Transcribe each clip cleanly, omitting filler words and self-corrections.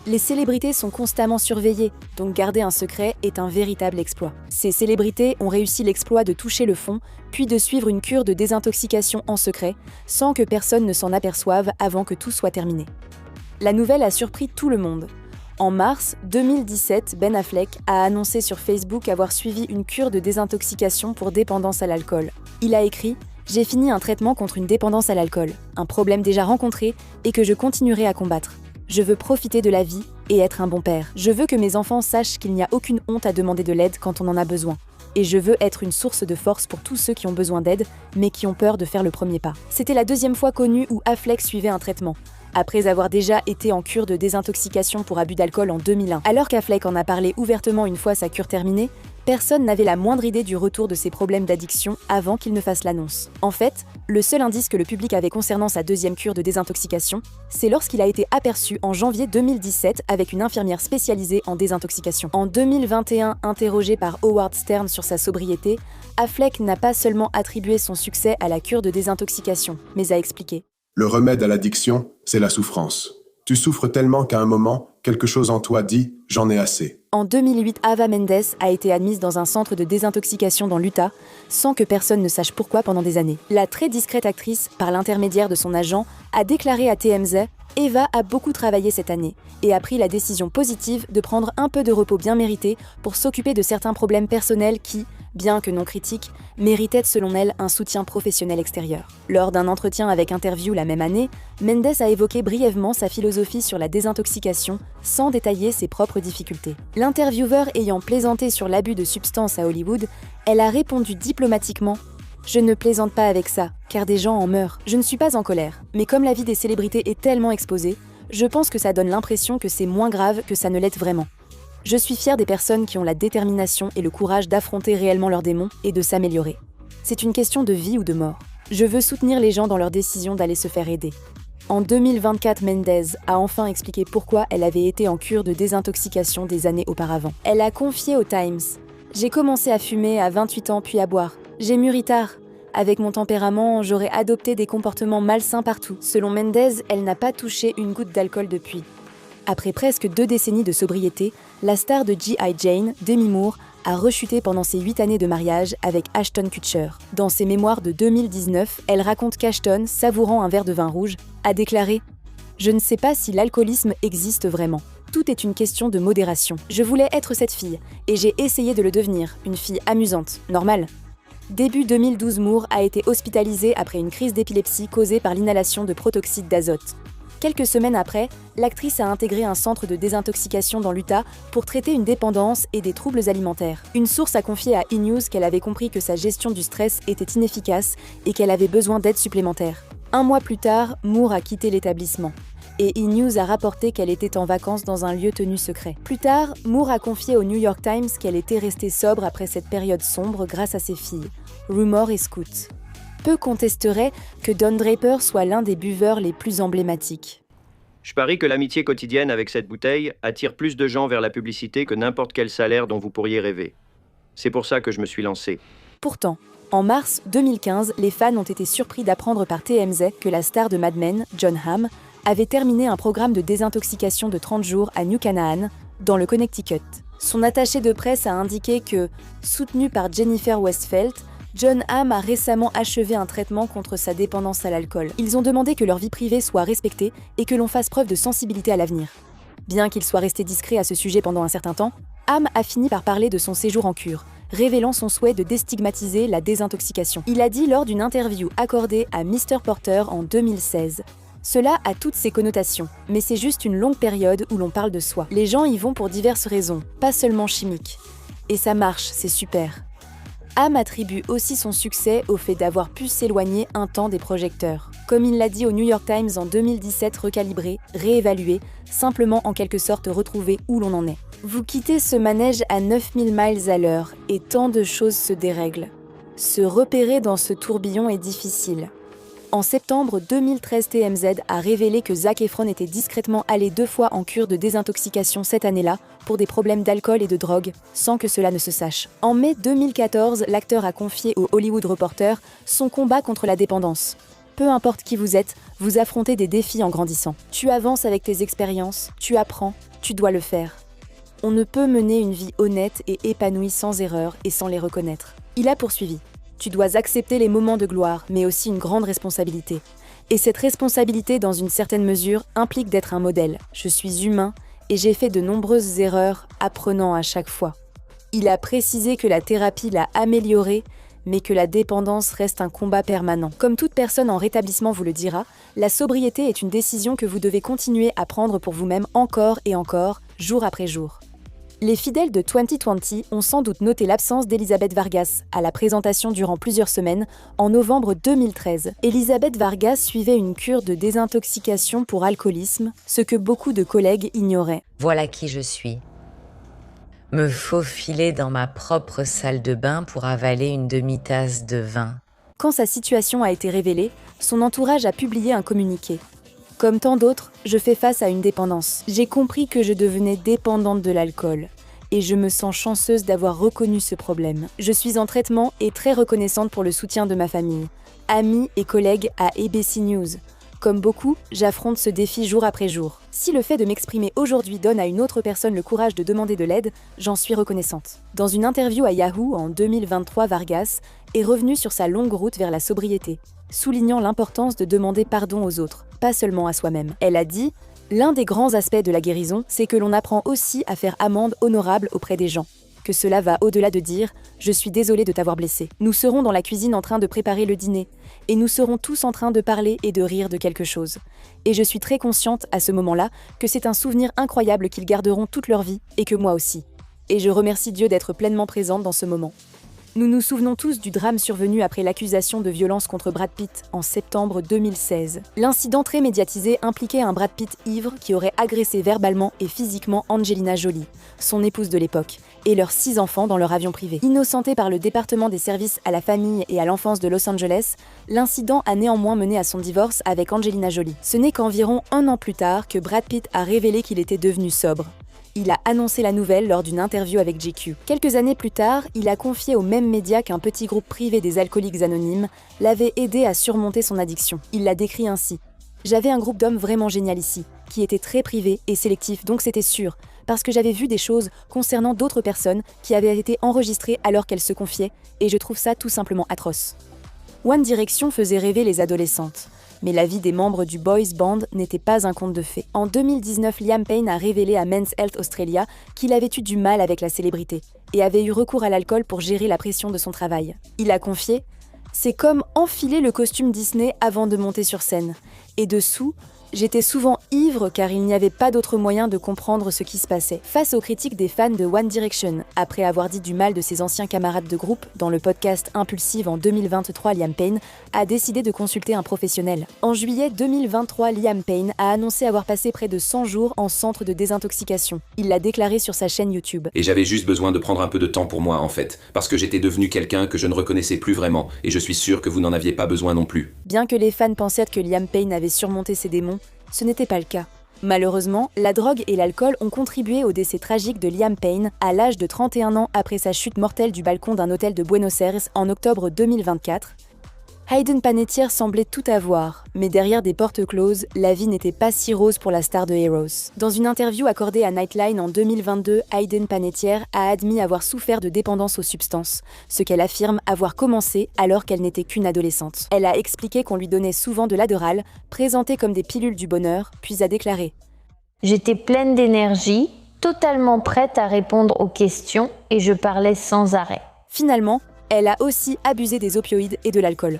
Les célébrités sont constamment surveillées, donc garder un secret est un véritable exploit. Ces célébrités ont réussi l'exploit de toucher le fond, puis de suivre une cure de désintoxication en secret, sans que personne ne s'en aperçoive avant que tout soit terminé. La nouvelle a surpris tout le monde. En mars 2017, Ben Affleck a annoncé sur Facebook avoir suivi une cure de désintoxication pour dépendance à l'alcool. Il a écrit « J'ai fini un traitement contre une dépendance à l'alcool, un problème déjà rencontré et que je continuerai à combattre. Je veux profiter de la vie et être un bon père. Je veux que mes enfants sachent qu'il n'y a aucune honte à demander de l'aide quand on en a besoin. Et je veux être une source de force pour tous ceux qui ont besoin d'aide, mais qui ont peur de faire le premier pas. » C'était la deuxième fois connue où Affleck suivait un traitement, après avoir déjà été en cure de désintoxication pour abus d'alcool en 2001. Alors qu'Affleck en a parlé ouvertement une fois sa cure terminée, personne n'avait la moindre idée du retour de ses problèmes d'addiction avant qu'il ne fasse l'annonce. En fait, le seul indice que le public avait concernant sa deuxième cure de désintoxication, c'est lorsqu'il a été aperçu en janvier 2017 avec une infirmière spécialisée en désintoxication. En 2021, interrogé par Howard Stern sur sa sobriété, Affleck n'a pas seulement attribué son succès à la cure de désintoxication, mais a expliqué « Le remède à l'addiction, c'est la souffrance. Tu souffres tellement qu'à un moment, quelque chose en toi dit « j'en ai assez ». En 2008, Ava Mendes a été admise dans un centre de désintoxication dans l'Utah, sans que personne ne sache pourquoi pendant des années. La très discrète actrice, par l'intermédiaire de son agent, a déclaré à TMZ « Eva a beaucoup travaillé cette année et a pris la décision positive de prendre un peu de repos bien mérité pour s'occuper de certains problèmes personnels qui, bien que non critiques, méritaient selon elle un soutien professionnel extérieur. » Lors d'un entretien avec Interview la même année, Mendes a évoqué brièvement sa philosophie sur la désintoxication sans détailler ses propres difficultés. L'intervieweur ayant plaisanté sur l'abus de substances à Hollywood, elle a répondu diplomatiquement « Je ne plaisante pas avec ça, car des gens en meurent. Je ne suis pas en colère, mais comme la vie des célébrités est tellement exposée, je pense que ça donne l'impression que c'est moins grave que ça ne l'est vraiment. Je suis fière des personnes qui ont la détermination et le courage d'affronter réellement leurs démons et de s'améliorer. C'est une question de vie ou de mort. Je veux soutenir les gens dans leur décision d'aller se faire aider. » En 2024, Mendes a enfin expliqué pourquoi elle avait été en cure de désintoxication des années auparavant. Elle a confié au Times « J'ai commencé à fumer à 28 ans puis à boire. J'ai mûri tard. Avec mon tempérament, j'aurais adopté des comportements malsains partout. » Selon Mendes, elle n'a pas touché une goutte d'alcool depuis. Après presque 2 décennies de sobriété, la star de G.I. Jane, Demi Moore, a rechuté pendant ses 8 années de mariage avec Ashton Kutcher. Dans ses mémoires de 2019, elle raconte qu'Ashton, savourant un verre de vin rouge, a déclaré « Je ne sais pas si l'alcoolisme existe vraiment. Tout est une question de modération. Je voulais être cette fille, et j'ai essayé de le devenir, une fille amusante, normale. » Début 2012, Moore a été hospitalisée après une crise d'épilepsie causée par l'inhalation de protoxyde d'azote. Quelques semaines après, l'actrice a intégré un centre de désintoxication dans l'Utah pour traiter une dépendance et des troubles alimentaires. Une source a confié à E! News qu'elle avait compris que sa gestion du stress était inefficace et qu'elle avait besoin d'aide supplémentaire. 1 mois plus tard, Moore a quitté l'établissement. Et E! News a rapporté qu'elle était en vacances dans un lieu tenu secret. Plus tard, Moore a confié au New York Times qu'elle était restée sobre après cette période sombre grâce à ses filles, Rumor et Scoot. Peu contesteraient que Don Draper soit l'un des buveurs les plus emblématiques. Je parie que l'amitié quotidienne avec cette bouteille attire plus de gens vers la publicité que n'importe quel salaire dont vous pourriez rêver. C'est pour ça que je me suis lancé. Pourtant, en mars 2015, les fans ont été surpris d'apprendre par TMZ que la star de Mad Men, Jon Hamm, avait terminé un programme de désintoxication de 30 jours à New Canaan, dans le Connecticut. Son attaché de presse a indiqué que, soutenu par Jennifer Westfeldt, Jon Hamm a récemment achevé un traitement contre sa dépendance à l'alcool. Ils ont demandé que leur vie privée soit respectée et que l'on fasse preuve de sensibilité à l'avenir. Bien qu'il soit resté discret à ce sujet pendant un certain temps, Hamm a fini par parler de son séjour en cure, révélant son souhait de déstigmatiser la désintoxication. Il a dit lors d'une interview accordée à Mr. Porter en 2016 « Cela a toutes ses connotations, mais c'est juste une longue période où l'on parle de soi. Les gens y vont pour diverses raisons, pas seulement chimiques. Et ça marche, c'est super. » Hamm attribue aussi son succès au fait d'avoir pu s'éloigner un temps des projecteurs. Comme il l'a dit au New York Times en 2017, recalibré, réévalué, simplement en quelque sorte retrouver où l'on en est. Vous quittez ce manège à 9000 miles à l'heure et tant de choses se dérèglent. Se repérer dans ce tourbillon est difficile. En septembre 2013, TMZ a révélé que Zac Efron était discrètement allé 2 fois en cure de désintoxication cette année-là pour des problèmes d'alcool et de drogue, sans que cela ne se sache. En mai 2014, l'acteur a confié au Hollywood Reporter son combat contre la dépendance. Peu importe qui vous êtes, vous affrontez des défis en grandissant. Tu avances avec tes expériences, tu apprends, tu dois le faire. On ne peut mener une vie honnête et épanouie sans erreur et sans les reconnaître. Il a poursuivi. Tu dois accepter les moments de gloire, mais aussi une grande responsabilité. Et cette responsabilité, dans une certaine mesure, implique d'être un modèle. Je suis humain et j'ai fait de nombreuses erreurs, apprenant à chaque fois. Il a précisé que la thérapie l'a amélioré, mais que la dépendance reste un combat permanent. Comme toute personne en rétablissement vous le dira, la sobriété est une décision que vous devez continuer à prendre pour vous-même encore et encore, jour après jour. Les fidèles de 2020 ont sans doute noté l'absence d'Elisabeth Vargas à la présentation durant plusieurs semaines en novembre 2013. Elisabeth Vargas suivait une cure de désintoxication pour alcoolisme, ce que beaucoup de collègues ignoraient. Voilà qui je suis. Me faufiler dans ma propre salle de bain pour avaler une demi-tasse de vin. Quand sa situation a été révélée, son entourage a publié un communiqué. Comme tant d'autres, je fais face à une dépendance. J'ai compris que je devenais dépendante de l'alcool. Et je me sens chanceuse d'avoir reconnu ce problème. Je suis en traitement et très reconnaissante pour le soutien de ma famille, amis et collègues à ABC News. Comme beaucoup, j'affronte ce défi jour après jour. Si le fait de m'exprimer aujourd'hui donne à une autre personne le courage de demander de l'aide, j'en suis reconnaissante. Dans une interview à Yahoo en 2023, Vargas est revenue sur sa longue route vers la sobriété, soulignant l'importance de demander pardon aux autres, pas seulement à soi-même. Elle a dit « L'un des grands aspects de la guérison, c'est que l'on apprend aussi à faire amende honorable auprès des gens. Que cela va au-delà de dire « Je suis désolée de t'avoir blessé ». Nous serons dans la cuisine en train de préparer le dîner, et nous serons tous en train de parler et de rire de quelque chose. Et je suis très consciente, à ce moment-là, que c'est un souvenir incroyable qu'ils garderont toute leur vie, et que moi aussi. Et je remercie Dieu d'être pleinement présente dans ce moment. Nous nous souvenons tous du drame survenu après l'accusation de violence contre Brad Pitt en septembre 2016. L'incident très médiatisé impliquait un Brad Pitt ivre qui aurait agressé verbalement et physiquement Angelina Jolie, son épouse de l'époque, et leurs 6 enfants dans leur avion privé. Innocenté par le département des services à la famille et à l'enfance de Los Angeles, l'incident a néanmoins mené à son divorce avec Angelina Jolie. Ce n'est qu'environ 1 an plus tard que Brad Pitt a révélé qu'il était devenu sobre. Il a annoncé la nouvelle lors d'une interview avec GQ. Quelques années plus tard, il a confié aux mêmes médias qu'un petit groupe privé des alcooliques anonymes l'avait aidé à surmonter son addiction. Il l'a décrit ainsi. « J'avais un groupe d'hommes vraiment génial ici, qui était très privé et sélectif, donc c'était sûr, parce que j'avais vu des choses concernant d'autres personnes qui avaient été enregistrées alors qu'elles se confiaient, et je trouve ça tout simplement atroce. » One Direction faisait rêver les adolescentes. Mais la vie des membres du boys band n'était pas un conte de fées. En 2019, Liam Payne a révélé à Men's Health Australia qu'il avait eu du mal avec la célébrité et avait eu recours à l'alcool pour gérer la pression de son travail. Il a confié « C'est comme enfiler le costume Disney avant de monter sur scène. Et dessous, j'étais souvent ivre car il n'y avait pas d'autre moyen de comprendre ce qui se passait. » Face aux critiques des fans de One Direction, après avoir dit du mal de ses anciens camarades de groupe dans le podcast Impulsive en 2023, Liam Payne a décidé de consulter un professionnel. En juillet 2023, Liam Payne a annoncé avoir passé près de 100 jours en centre de désintoxication. Il l'a déclaré sur sa chaîne YouTube. Et j'avais juste besoin de prendre un peu de temps pour moi, en fait, parce que j'étais devenu quelqu'un que je ne reconnaissais plus vraiment, et je suis sûr que vous n'en aviez pas besoin non plus. Bien que les fans pensaient que Liam Payne avait surmonté ses démons, ce n'était pas le cas. Malheureusement, la drogue et l'alcool ont contribué au décès tragique de Liam Payne à l'âge de 31 ans après sa chute mortelle du balcon d'un hôtel de Buenos Aires en octobre 2024. Hayden Panettiere semblait tout avoir, mais derrière des portes closes, la vie n'était pas si rose pour la star de Heroes. Dans une interview accordée à Nightline en 2022, Hayden Panettiere a admis avoir souffert de dépendance aux substances, ce qu'elle affirme avoir commencé alors qu'elle n'était qu'une adolescente. Elle a expliqué qu'on lui donnait souvent de l'Adderall, présenté comme des pilules du bonheur, puis a déclaré « J'étais pleine d'énergie, totalement prête à répondre aux questions et je parlais sans arrêt. » Finalement, elle a aussi abusé des opioïdes et de l'alcool.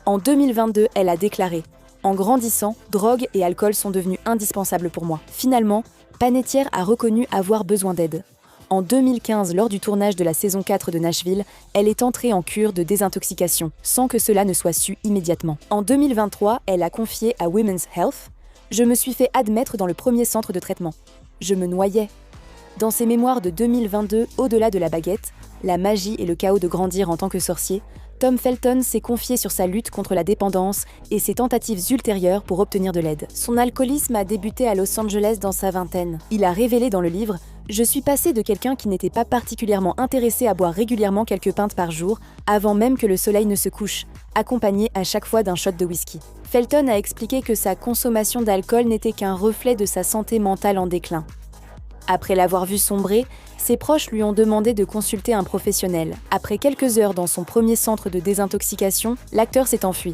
En 2022, elle a déclaré « En grandissant, drogue et alcool sont devenus indispensables pour moi. » Finalement, Panettiere a reconnu avoir besoin d'aide. En 2015, lors du tournage de la saison 4 de Nashville, elle est entrée en cure de désintoxication, sans que cela ne soit su immédiatement. En 2023, elle a confié à Women's Health « Je me suis fait admettre dans le premier centre de traitement. Je me noyais. » Dans ses mémoires de 2022, Au-delà de la baguette, la magie et le chaos de grandir en tant que sorcier, Tom Felton s'est confié sur sa lutte contre la dépendance et ses tentatives ultérieures pour obtenir de l'aide. Son alcoolisme a débuté à Los Angeles dans sa vingtaine. Il a révélé dans le livre Je suis passé de quelqu'un qui n'était pas particulièrement intéressé à boire régulièrement quelques pintes par jour, avant même que le soleil ne se couche, accompagné à chaque fois d'un shot de whisky. Felton a expliqué que sa consommation d'alcool n'était qu'un reflet de sa santé mentale en déclin. Après l'avoir vu sombrer, ses proches lui ont demandé de consulter un professionnel. Après quelques heures dans son premier centre de désintoxication, l'acteur s'est enfui.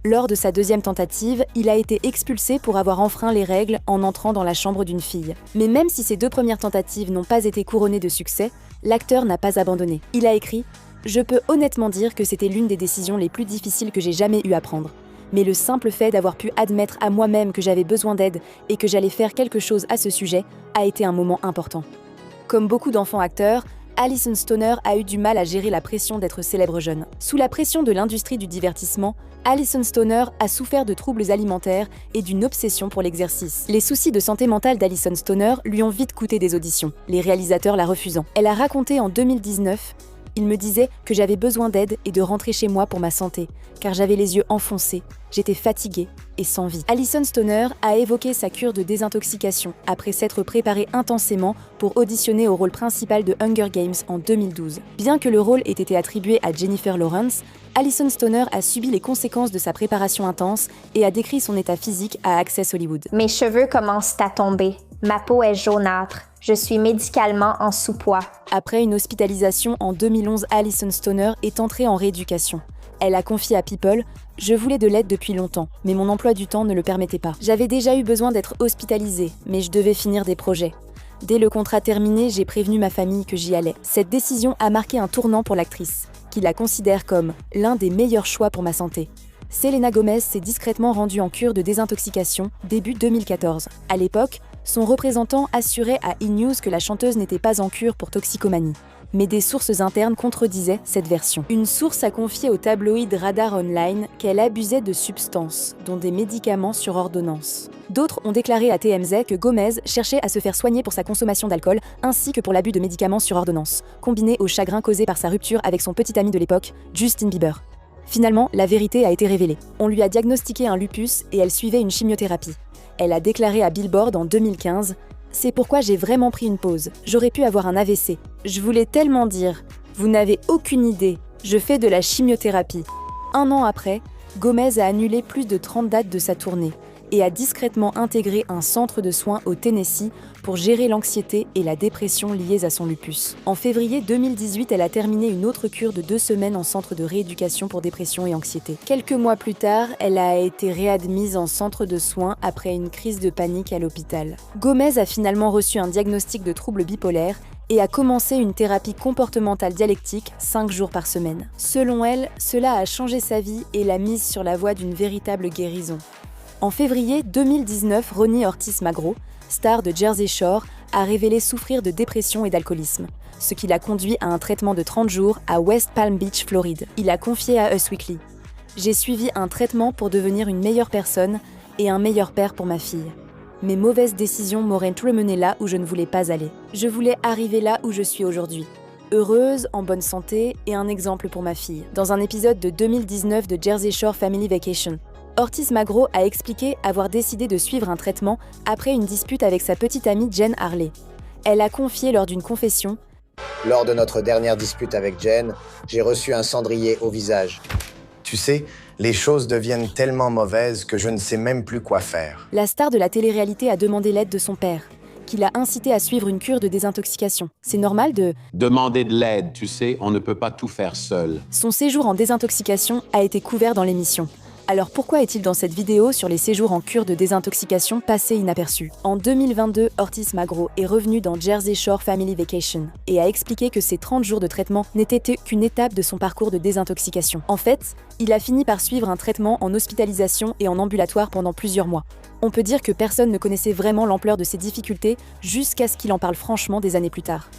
Lors de sa deuxième tentative, il a été expulsé pour avoir enfreint les règles en entrant dans la chambre d'une fille. Mais même si ses deux premières tentatives n'ont pas été couronnées de succès, l'acteur n'a pas abandonné. Il a écrit « Je peux honnêtement dire que c'était l'une des décisions les plus difficiles que j'ai jamais eu à prendre. Mais le simple fait d'avoir pu admettre à moi-même que j'avais besoin d'aide et que j'allais faire quelque chose à ce sujet a été un moment important. » Comme beaucoup d'enfants acteurs, Alyson Stoner a eu du mal à gérer la pression d'être célèbre jeune. Sous la pression de l'industrie du divertissement, Alyson Stoner a souffert de troubles alimentaires et d'une obsession pour l'exercice. Les soucis de santé mentale d'Alyson Stoner lui ont vite coûté des auditions, les réalisateurs la refusant. Elle a raconté en 2019 « Il me disait que j'avais besoin d'aide et de rentrer chez moi pour ma santé, car j'avais les yeux enfoncés, j'étais fatiguée et sans vie. » Alyson Stoner a évoqué sa cure de désintoxication après s'être préparée intensément pour auditionner au rôle principal de Hunger Games en 2012. Bien que le rôle ait été attribué à Jennifer Lawrence, Alyson Stoner a subi les conséquences de sa préparation intense et a décrit son état physique à Access Hollywood. Mes cheveux commencent à tomber. Ma peau est jaunâtre. Je suis médicalement en sous-poids. Après une hospitalisation en 2011, Alyson Stoner est entrée en rééducation. Elle a confié à People « Je voulais de l'aide depuis longtemps, mais mon emploi du temps ne le permettait pas. J'avais déjà eu besoin d'être hospitalisée, mais je devais finir des projets. Dès le contrat terminé, j'ai prévenu ma famille que j'y allais. Cette décision a marqué un tournant pour l'actrice, qui la considère comme l'un des meilleurs choix pour ma santé. » Selena Gomez s'est discrètement rendue en cure de désintoxication début 2014. À l'époque, son représentant assurait à E! News que la chanteuse n'était pas en cure pour toxicomanie. Mais des sources internes contredisaient cette version. Une source a confié au tabloïd Radar Online qu'elle abusait de substances, dont des médicaments sur ordonnance. D'autres ont déclaré à TMZ que Gomez cherchait à se faire soigner pour sa consommation d'alcool, ainsi que pour l'abus de médicaments sur ordonnance, combiné au chagrin causé par sa rupture avec son petit ami de l'époque, Justin Bieber. Finalement, la vérité a été révélée. On lui a diagnostiqué un lupus et elle suivait une chimiothérapie. Elle a déclaré à Billboard en 2015 « C'est pourquoi j'ai vraiment pris une pause. J'aurais pu avoir un AVC. Je voulais tellement dire « Vous n'avez aucune idée, je fais de la chimiothérapie. » Un an après, Gomez a annulé plus de 30 dates de sa tournée et a discrètement intégré un centre de soins au Tennessee pour gérer l'anxiété et la dépression liées à son lupus. En février 2018, elle a terminé une autre cure de 2 semaines en centre de rééducation pour dépression et anxiété. Quelques mois plus tard, elle a été réadmise en centre de soins après une crise de panique à l'hôpital. Gomez a finalement reçu un diagnostic de trouble bipolaire et a commencé une thérapie comportementale dialectique 5 jours par semaine. Selon elle, cela a changé sa vie et l'a mise sur la voie d'une véritable guérison. En février 2019, Ronnie Ortiz Magro, star de Jersey Shore, a révélé souffrir de dépression et d'alcoolisme, ce qui l'a conduit à un traitement de 30 jours à West Palm Beach, Floride. Il a confié à Us Weekly « J'ai suivi un traitement pour devenir une meilleure personne et un meilleur père pour ma fille. Mes mauvaises décisions m'auraient mené là où je ne voulais pas aller. Je voulais arriver là où je suis aujourd'hui. Heureuse, en bonne santé et un exemple pour ma fille. » Dans un épisode de 2019 de Jersey Shore Family Vacation, Ortiz Magro a expliqué avoir décidé de suivre un traitement après une dispute avec sa petite amie Jen Harley. Elle a confié lors d'une confession « Lors de notre dernière dispute avec Jen, j'ai reçu un cendrier au visage. Tu sais, les choses deviennent tellement mauvaises que je ne sais même plus quoi faire. » La star de la télé-réalité a demandé l'aide de son père, qui l'a incité à suivre une cure de désintoxication. C'est normal de demander de l'aide, tu sais, on ne peut pas tout faire seul. Son séjour en désintoxication a été couvert dans l'émission. Alors pourquoi est-il dans cette vidéo sur les séjours en cure de désintoxication passés inaperçus? En 2022, Ortiz Magro est revenu dans Jersey Shore Family Vacation et a expliqué que ces 30 jours de traitement n'étaient qu'une étape de son parcours de désintoxication. En fait, il a fini par suivre un traitement en hospitalisation et en ambulatoire pendant plusieurs mois. On peut dire que personne ne connaissait vraiment l'ampleur de ses difficultés jusqu'à ce qu'il en parle franchement des années plus tard.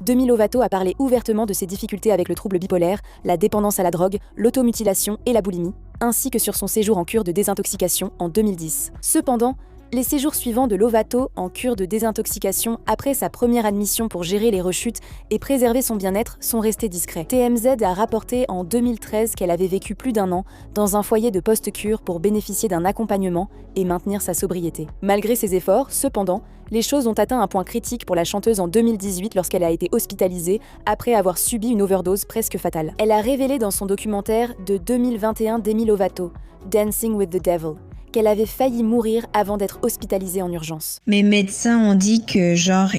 Demi Lovato a parlé ouvertement de ses difficultés avec le trouble bipolaire, la dépendance à la drogue, l'automutilation et la boulimie, ainsi que sur son séjour en cure de désintoxication en 2010. Cependant, Les séjours suivants de Lovato en cure de désintoxication après sa première admission pour gérer les rechutes et préserver son bien-être sont restés discrets. TMZ a rapporté en 2013 qu'elle avait vécu plus d'1 an dans un foyer de post-cure pour bénéficier d'un accompagnement et maintenir sa sobriété. Malgré ses efforts, cependant, les choses ont atteint un point critique pour la chanteuse en 2018 lorsqu'elle a été hospitalisée après avoir subi une overdose presque fatale. Elle a révélé dans son documentaire de 2021 Demi Lovato, Dancing with the Devil, qu'elle avait failli mourir avant d'être hospitalisée en urgence. Mes médecins ont dit que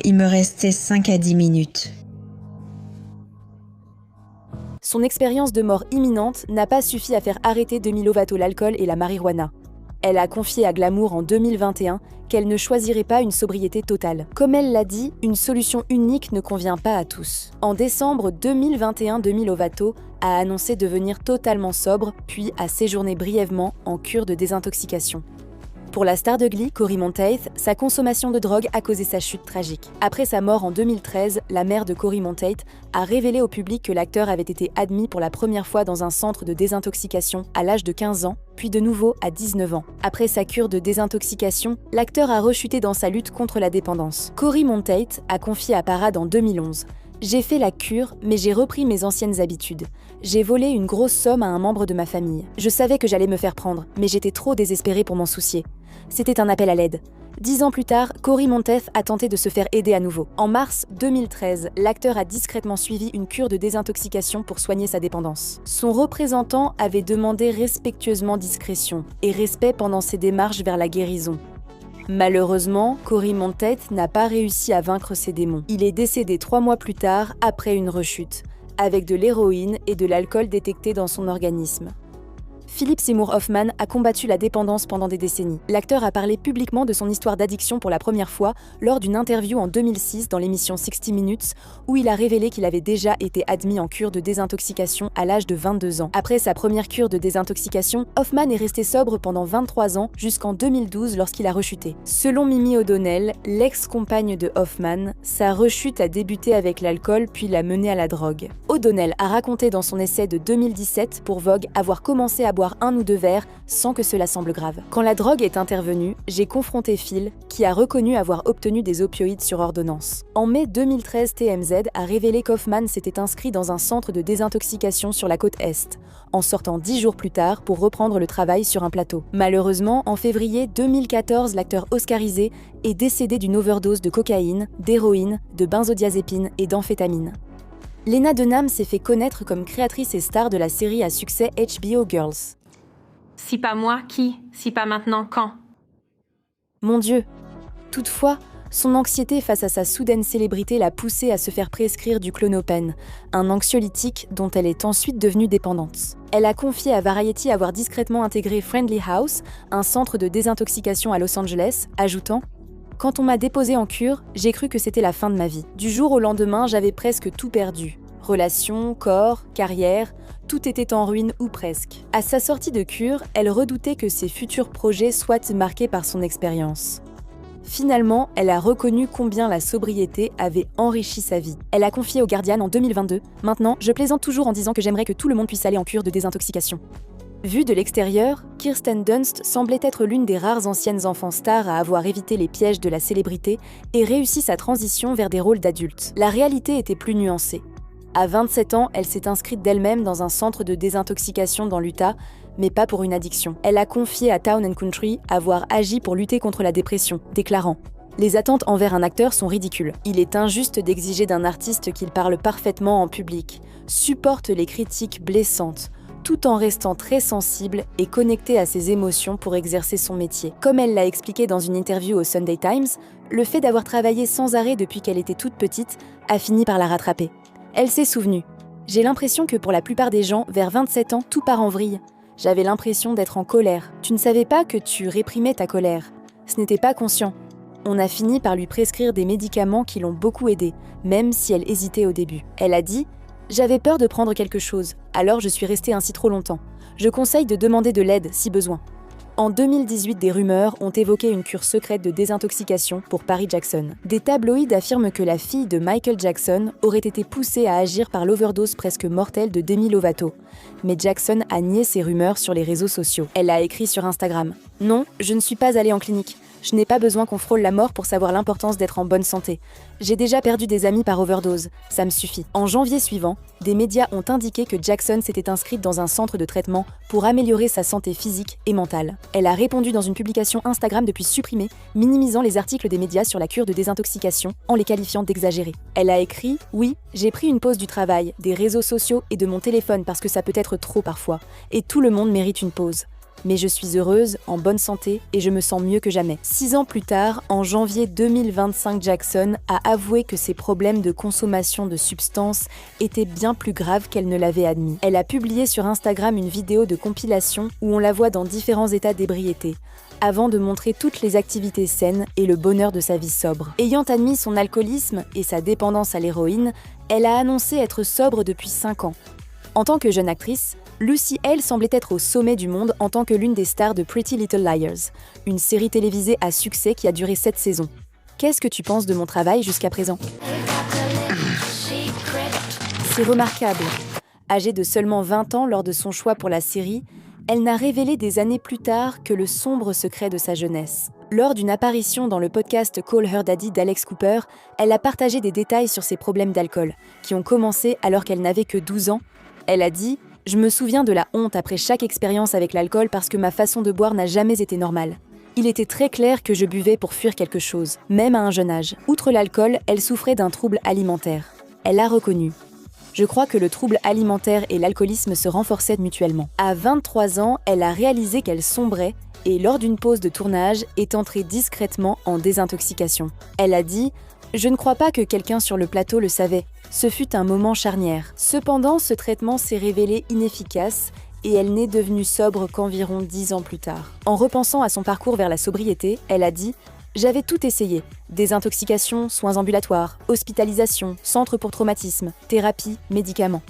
il me restait 5 à 10 minutes. Son expérience de mort imminente n'a pas suffi à faire arrêter Demi Lovato l'alcool et la marijuana. Elle a confié à Glamour en 2021 qu'elle ne choisirait pas une sobriété totale. Comme elle l'a dit, une solution unique ne convient pas à tous. En décembre 2021, Demi Lovato a annoncé devenir totalement sobre, puis a séjourné brièvement en cure de désintoxication. Pour la star de Glee, Cory Monteith, sa consommation de drogue a causé sa chute tragique. Après sa mort en 2013, la mère de Cory Monteith a révélé au public que l'acteur avait été admis pour la première fois dans un centre de désintoxication à l'âge de 15 ans, puis de nouveau à 19 ans. Après sa cure de désintoxication, l'acteur a rechuté dans sa lutte contre la dépendance. Cory Monteith a confié à Parade en 2011 : « J'ai fait la cure, mais j'ai repris mes anciennes habitudes. J'ai volé une grosse somme à un membre de ma famille. Je savais que j'allais me faire prendre, mais j'étais trop désespérée pour m'en soucier. C'était un appel à l'aide. » 10 ans plus tard, Cory Monteith a tenté de se faire aider à nouveau. En mars 2013, l'acteur a discrètement suivi une cure de désintoxication pour soigner sa dépendance. Son représentant avait demandé respectueusement discrétion et respect pendant ses démarches vers la guérison. Malheureusement, Cory Monteith n'a pas réussi à vaincre ses démons. Il est décédé 3 mois plus tard après une rechute, avec de l'héroïne et de l'alcool détectés dans son organisme. Philip Seymour Hoffman a combattu la dépendance pendant des décennies. L'acteur a parlé publiquement de son histoire d'addiction pour la première fois lors d'une interview en 2006 dans l'émission 60 Minutes, où il a révélé qu'il avait déjà été admis en cure de désintoxication à l'âge de 22 ans. Après sa première cure de désintoxication, Hoffman est resté sobre pendant 23 ans jusqu'en 2012 lorsqu'il a rechuté. Selon Mimi O'Donnell, l'ex-compagne de Hoffman, sa rechute a débuté avec l'alcool puis l'a mené à la drogue. O'Donnell a raconté dans son essai de 2017 pour Vogue avoir commencé à boire 1 ou 2 verres sans que cela semble grave. Quand la drogue est intervenue, j'ai confronté Phil, qui a reconnu avoir obtenu des opioïdes sur ordonnance. En mai 2013, TMZ a révélé qu'Hoffman s'était inscrit dans un centre de désintoxication sur la côte Est, en sortant 10 jours plus tard pour reprendre le travail sur un plateau. Malheureusement, en février 2014, l'acteur oscarisé est décédé d'une overdose de cocaïne, d'héroïne, de benzodiazépine et d'amphétamine. Lena Dunham s'est fait connaître comme créatrice et star de la série à succès HBO Girls. Si pas moi, qui ? Si pas maintenant, quand ? Mon Dieu ! Toutefois, son anxiété face à sa soudaine célébrité l'a poussée à se faire prescrire du Klonopin, un anxiolytique dont elle est ensuite devenue dépendante. Elle a confié à Variety avoir discrètement intégré Friendly House, un centre de désintoxication à Los Angeles, ajoutant « Quand on m'a déposée en cure, j'ai cru que c'était la fin de ma vie. Du jour au lendemain, j'avais presque tout perdu. Relations, corps, carrière, tout était en ruine ou presque. » À sa sortie de cure, elle redoutait que ses futurs projets soient marqués par son expérience. Finalement, elle a reconnu combien la sobriété avait enrichi sa vie. Elle a confié au Guardian en 2022 « Maintenant, je plaisante toujours en disant que j'aimerais que tout le monde puisse aller en cure de désintoxication. » Vue de l'extérieur, Kirsten Dunst semblait être l'une des rares anciennes enfants stars à avoir évité les pièges de la célébrité et réussi sa transition vers des rôles d'adultes. La réalité était plus nuancée. À 27 ans, elle s'est inscrite d'elle-même dans un centre de désintoxication dans l'Utah, mais pas pour une addiction. Elle a confié à Town & Country avoir agi pour lutter contre la dépression, déclarant « Les attentes envers un acteur sont ridicules. Il est injuste d'exiger d'un artiste qu'il parle parfaitement en public, supporte les critiques blessantes, tout en restant très sensible et connecté à ses émotions pour exercer son métier. » Comme elle l'a expliqué dans une interview au Sunday Times, le fait d'avoir travaillé sans arrêt depuis qu'elle était toute petite a fini par la rattraper. Elle s'est souvenue. « J'ai l'impression que pour la plupart des gens, vers 27 ans, tout part en vrille. J'avais l'impression d'être en colère. Tu ne savais pas que tu réprimais ta colère. Ce n'était pas conscient. On a fini par lui prescrire des médicaments qui l'ont beaucoup aidée, même si elle hésitait au début. » Elle a dit « J'avais peur de prendre quelque chose, alors je suis restée ainsi trop longtemps. Je conseille de demander de l'aide si besoin. » En 2018, des rumeurs ont évoqué une cure secrète de désintoxication pour Paris Jackson. Des tabloïds affirment que la fille de Michael Jackson aurait été poussée à agir par l'overdose presque mortelle de Demi Lovato. Mais Jackson a nié ces rumeurs sur les réseaux sociaux. Elle a écrit sur Instagram « Non, je ne suis pas allée en clinique. Je n'ai pas besoin qu'on frôle la mort pour savoir l'importance d'être en bonne santé. J'ai déjà perdu des amis par overdose, ça me suffit. En janvier suivant, des médias ont indiqué que Jackson s'était inscrite dans un centre de traitement pour améliorer sa santé physique et mentale. Elle a répondu dans une publication Instagram depuis supprimée, minimisant les articles des médias sur la cure de désintoxication en les qualifiant d'exagérés. Elle a écrit « Oui, j'ai pris une pause du travail, des réseaux sociaux et de mon téléphone parce que ça peut être trop parfois, et tout le monde mérite une pause. Mais je suis heureuse, en bonne santé et je me sens mieux que jamais. » 6 ans plus tard, en janvier 2025, Jackson a avoué que ses problèmes de consommation de substances étaient bien plus graves qu'elle ne l'avait admis. Elle a publié sur Instagram une vidéo de compilation où on la voit dans différents états d'ébriété, avant de montrer toutes les activités saines et le bonheur de sa vie sobre. Ayant admis son alcoolisme et sa dépendance à l'héroïne, elle a annoncé être sobre depuis 5 ans. En tant que jeune actrice, Lucy Hale semblait être au sommet du monde en tant que l'une des stars de Pretty Little Liars, une série télévisée à succès qui a duré 7 saisons. Qu'est-ce que tu penses de mon travail jusqu'à présent ? C'est remarquable. Âgée de seulement 20 ans lors de son choix pour la série, elle n'a révélé des années plus tard que le sombre secret de sa jeunesse. Lors d'une apparition dans le podcast Call Her Daddy d'Alex Cooper, elle a partagé des détails sur ses problèmes d'alcool, qui ont commencé alors qu'elle n'avait que 12 ans. Elle a dit « Je me souviens de la honte après chaque expérience avec l'alcool parce que ma façon de boire n'a jamais été normale. Il était très clair que je buvais pour fuir quelque chose, même à un jeune âge. Outre l'alcool, elle souffrait d'un trouble alimentaire. Elle a reconnu. Je crois que le trouble alimentaire et l'alcoolisme se renforçaient mutuellement. À 23 ans, elle a réalisé qu'elle sombrait et lors d'une pause de tournage, est entrée discrètement en désintoxication. Elle a dit « Je ne crois pas que quelqu'un sur le plateau le savait. Ce fut un moment charnière. » Cependant, ce traitement s'est révélé inefficace et elle n'est devenue sobre qu'environ 10 ans plus tard. En repensant à son parcours vers la sobriété, elle a dit « J'avais tout essayé. Désintoxication, soins ambulatoires, hospitalisation, centre pour traumatisme, thérapie, médicaments. »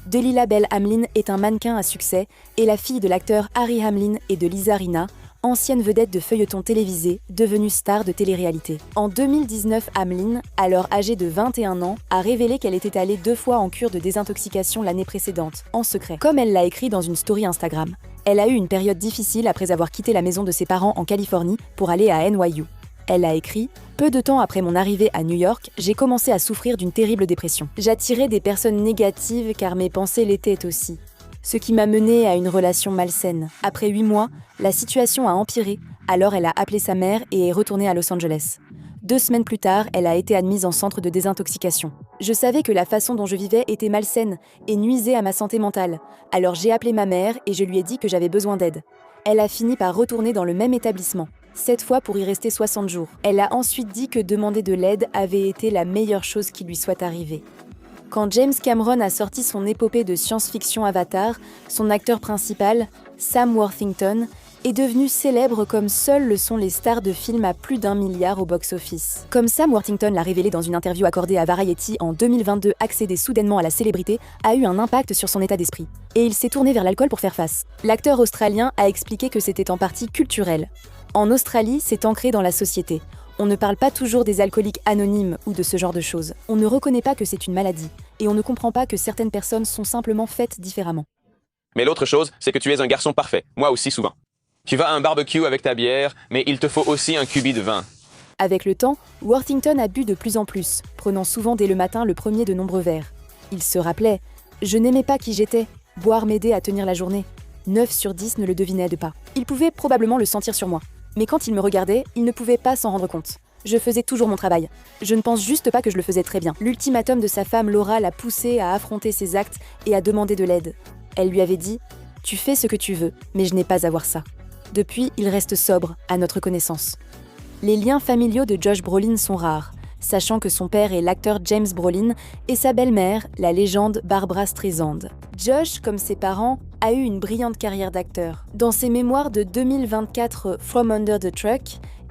Delilah Bell Hamlin est un mannequin à succès et la fille de l'acteur Harry Hamlin et de Lisa Rinna, ancienne vedette de feuilleton télévisé, devenue star de télé-réalité. En 2019, Hamlin, alors âgée de 21 ans, a révélé qu'elle était allée 2 fois en cure de désintoxication l'année précédente, en secret. Comme elle l'a écrit dans une story Instagram, elle a eu une période difficile après avoir quitté la maison de ses parents en Californie pour aller à NYU. Elle a écrit « Peu de temps après mon arrivée à New York, j'ai commencé à souffrir d'une terrible dépression. J'attirais des personnes négatives car mes pensées l'étaient aussi. Ce qui m'a menée à une relation malsaine. Après 8 mois, la situation a empiré, alors elle a appelé sa mère et est retournée à Los Angeles. 2 semaines plus tard, elle a été admise en centre de désintoxication. Je savais que la façon dont je vivais était malsaine et nuisait à ma santé mentale. Alors j'ai appelé ma mère et je lui ai dit que j'avais besoin d'aide. Elle a fini par retourner dans le même établissement. 7 fois pour y rester 60 jours. Elle a ensuite dit que demander de l'aide avait été la meilleure chose qui lui soit arrivée. Quand James Cameron a sorti son épopée de science-fiction Avatar, son acteur principal, Sam Worthington, est devenu célèbre comme seuls le sont les stars de films à plus d'1 milliard au box-office. Comme Sam Worthington l'a révélé dans une interview accordée à Variety en 2022, accéder soudainement à la célébrité a eu un impact sur son état d'esprit. Et il s'est tourné vers l'alcool pour faire face. L'acteur australien a expliqué que c'était en partie culturel. En Australie, c'est ancré dans la société. On ne parle pas toujours des alcooliques anonymes ou de ce genre de choses. On ne reconnaît pas que c'est une maladie. Et on ne comprend pas que certaines personnes sont simplement faites différemment. Mais l'autre chose, c'est que tu es un garçon parfait. Moi aussi souvent. Tu vas à un barbecue avec ta bière, mais il te faut aussi un cubi de vin. Avec le temps, Worthington a bu de plus en plus, prenant souvent dès le matin le premier de nombreux verres. Il se rappelait « Je n'aimais pas qui j'étais. Boire m'aidait à tenir la journée. 9 sur 10 ne le devinaient pas. Il pouvait probablement le sentir sur moi. Mais quand il me regardait, il ne pouvait pas s'en rendre compte. Je faisais toujours mon travail. Je ne pense juste pas que je le faisais très bien. » L'ultimatum de sa femme Laura l'a poussé à affronter ses actes et à demander de l'aide. Elle lui avait dit « Tu fais ce que tu veux, mais je n'ai pas à voir ça. » Depuis, il reste sobre, à notre connaissance. Les liens familiaux de Josh Brolin sont rares, sachant que son père est l'acteur James Brolin et sa belle-mère, la légende Barbra Streisand. Josh, comme ses parents, a eu une brillante carrière d'acteur. Dans ses mémoires de 2024 From Under the Truck,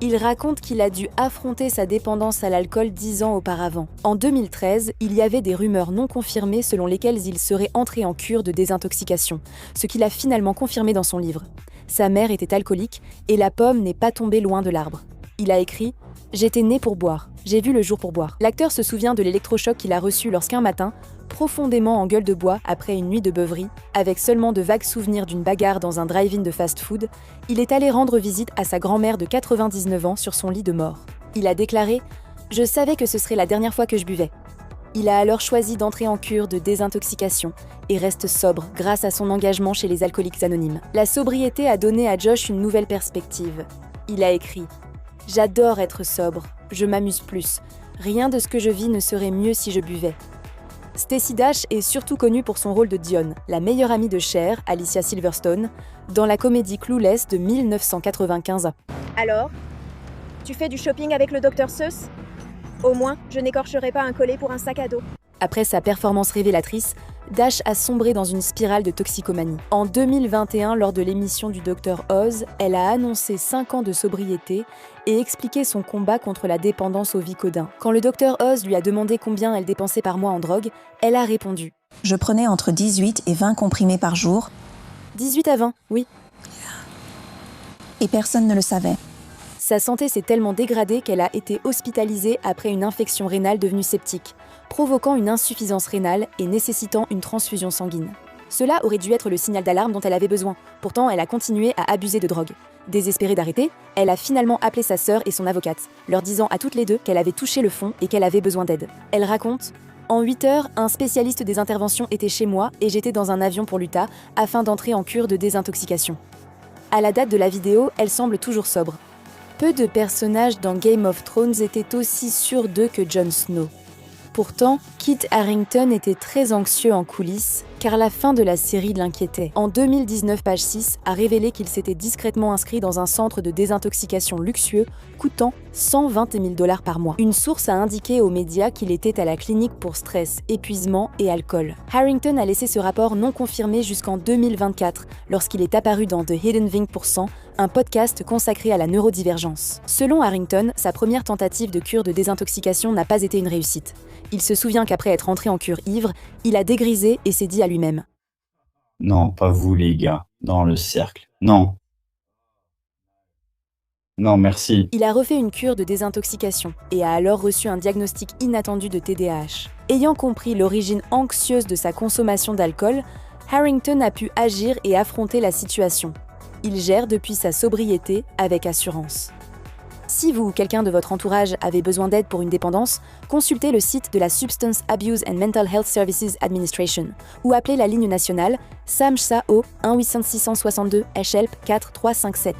il raconte qu'il a dû affronter sa dépendance à l'alcool 10 ans auparavant. En 2013, il y avait des rumeurs non confirmées selon lesquelles il serait entré en cure de désintoxication, ce qu'il a finalement confirmé dans son livre. Sa mère était alcoolique et la pomme n'est pas tombée loin de l'arbre. Il a écrit « J'étais né pour boire. J'ai vu le jour pour boire. L'acteur se souvient de l'électrochoc qu'il a reçu lorsqu'un matin, profondément en gueule de bois après une nuit de beuverie, avec seulement de vagues souvenirs d'une bagarre dans un drive-in de fast-food, il est allé rendre visite à sa grand-mère de 99 ans sur son lit de mort. Il a déclaré « Je savais que ce serait la dernière fois que je buvais ». Il a alors choisi d'entrer en cure de désintoxication et reste sobre grâce à son engagement chez les Alcooliques Anonymes. La sobriété a donné à Josh une nouvelle perspective. Il a écrit « J'adore être sobre, je m'amuse plus. Rien de ce que je vis ne serait mieux si je buvais. » Stacey Dash est surtout connue pour son rôle de Dionne, la meilleure amie de Cher, Alicia Silverstone, dans la comédie Clueless de 1995. Alors, tu fais du shopping avec le Dr Seuss ? Au moins, je n'écorcherai pas un collet pour un sac à dos. Après sa performance révélatrice, Dash a sombré dans une spirale de toxicomanie. En 2021, lors de l'émission du Dr Oz, elle a annoncé 5 ans de sobriété et expliqué son combat contre la dépendance au Vicodin. Quand le Dr Oz lui a demandé combien elle dépensait par mois en drogue, elle a répondu « Je prenais entre 18 et 20 comprimés par jour. » 18 à 20, oui. Et personne ne le savait. Sa santé s'est tellement dégradée qu'elle a été hospitalisée après une infection rénale devenue septique, provoquant une insuffisance rénale et nécessitant une transfusion sanguine. Cela aurait dû être le signal d'alarme dont elle avait besoin. Pourtant, elle a continué à abuser de drogue. Désespérée d'arrêter, elle a finalement appelé sa sœur et son avocate, leur disant à toutes les deux qu'elle avait touché le fond et qu'elle avait besoin d'aide. Elle raconte « En 8 heures, un spécialiste des interventions était chez moi et j'étais dans un avion pour l'Utah afin d'entrer en cure de désintoxication. » À la date de la vidéo, elle semble toujours sobre. Peu de personnages dans Game of Thrones étaient aussi sûrs d'eux que Jon Snow. Pourtant, Kit Harington était très anxieux en coulisses, car la fin de la série l'inquiétait. En 2019, Page 6 a révélé qu'il s'était discrètement inscrit dans un centre de désintoxication luxueux, coûtant 120 000 $ par mois. Une source a indiqué aux médias qu'il était à la clinique pour stress, épuisement et alcool. Harington a laissé ce rapport non confirmé jusqu'en 2024, lorsqu'il est apparu dans The Hidden 20%, un podcast consacré à la neurodivergence. Selon Harington, sa première tentative de cure de désintoxication n'a pas été une réussite. Il se souvient qu'après être entré en cure ivre, il a dégrisé et s'est dit à lui-même « Non, pas vous les gars, dans le cercle, non. Non, merci. » Il a refait une cure de désintoxication et a alors reçu un diagnostic inattendu de TDAH. Ayant compris l'origine anxieuse de sa consommation d'alcool, Harington a pu agir et affronter la situation. Il gère depuis sa sobriété avec assurance. Si vous ou quelqu'un de votre entourage avez besoin d'aide pour une dépendance, consultez le site de la Substance Abuse and Mental Health Services Administration ou appelez la ligne nationale SAMHSA au 1 800 662 HELP 4357.